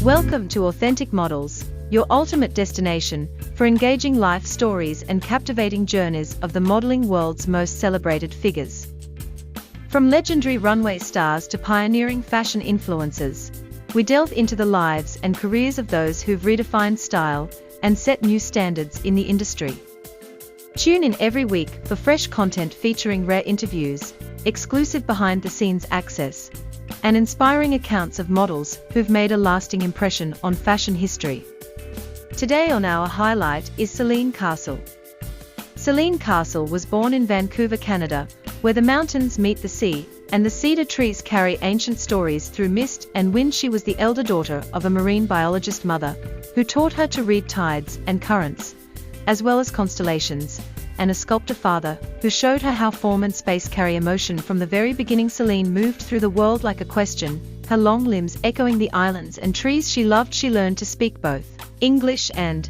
Welcome to Authentic Models, your ultimate destination for engaging life stories and captivating journeys of the modeling world's most celebrated figures. From legendary runway stars to pioneering fashion influencers, we delve into the lives and careers of those who've redefined style and set new standards in the industry. Tune in every week for fresh content featuring rare interviews, exclusive behind-the-scenes access, and inspiring accounts of models who've made a lasting impression on fashion history. Today on our highlight is Selene Castle. Selene Castle was born in Vancouver, Canada, where the mountains meet the sea, and the cedar trees carry ancient stories through mist and wind. She was the elder daughter of a marine biologist mother, who taught her to read tides and currents, as well as constellations, and a sculptor father, who showed her how form and space carry emotion. From the very beginning, Selene moved through the world like a question, her long limbs echoing the islands and trees she loved. She learned to speak both English and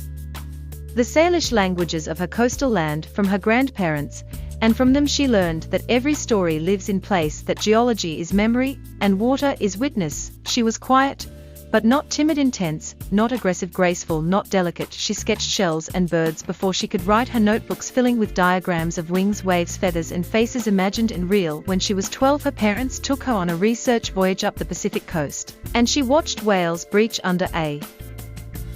the Salish languages of her coastal land from her grandparents, and from them she learned that every story lives in place, that geology is memory, and water is witness. She was quiet, but not timid, intense, not aggressive, graceful, not delicate. She sketched shells and birds before she could write, her notebooks filling with diagrams of wings, waves, feathers, and faces imagined and real. When she was 12, her parents took her on a research voyage up the Pacific coast, and she watched whales breach under a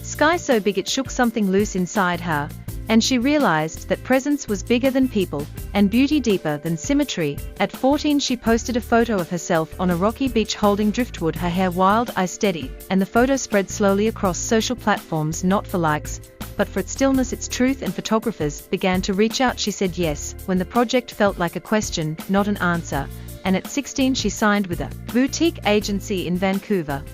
sky so big it shook something loose inside her, and she realized that presence was bigger than people, and beauty deeper than symmetry. At 14, she posted a photo of herself on a rocky beach holding driftwood, her hair wild, eyes steady, and the photo spread slowly across social platforms, not for likes, but for its stillness, its truth, and photographers began to reach out. She said yes when the project felt like a question, not an answer, and at 16 she signed with a boutique agency in Vancouver.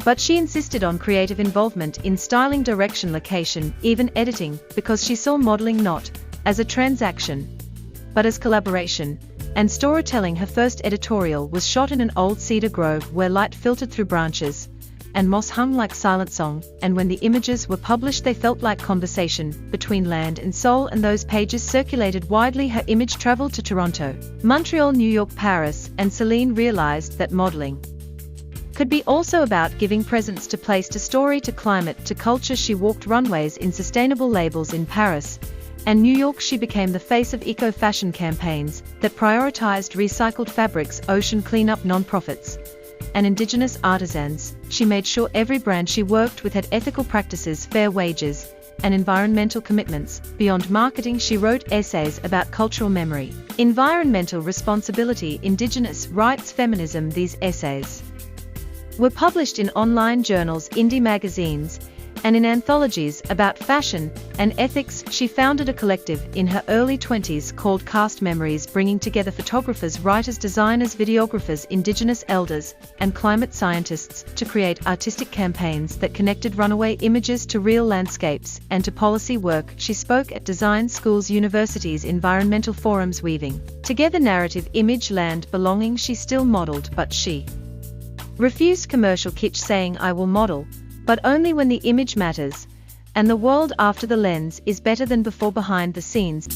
But she insisted on creative involvement in styling, direction, location, even editing, because she saw modeling not as a transaction, but as collaboration and storytelling. Her first editorial was shot in an old cedar grove where light filtered through branches and moss hung like silent song, and when the images were published they felt like conversation between land and soul, and those pages circulated widely. Her image traveled to Toronto, Montreal, New York, Paris, and Selene realized that modeling could be also about giving presence to place, to story, to climate, to culture. She walked runways in sustainable labels in Paris and New York. She became the face of eco-fashion campaigns that prioritized recycled fabrics, ocean cleanup, non-profits, and indigenous artisans. She made sure every brand she worked with had ethical practices, fair wages, and environmental commitments. Beyond marketing, she wrote essays about cultural memory, environmental responsibility, indigenous rights, feminism. These essays were published in online journals, indie magazines, and in anthologies about fashion and ethics. She founded a collective in her early 20s called Cast Memories, bringing together photographers, writers, designers, videographers, indigenous elders, and climate scientists to create artistic campaigns that connected runaway images to real landscapes and to policy work. She spoke at design schools, universities, environmental forums, weaving together narrative, image, land, belonging. She still modeled, but she refused commercial kitsch, saying, "I will model, but only when the image matters, and the world after the lens is better than before." Behind the scenes,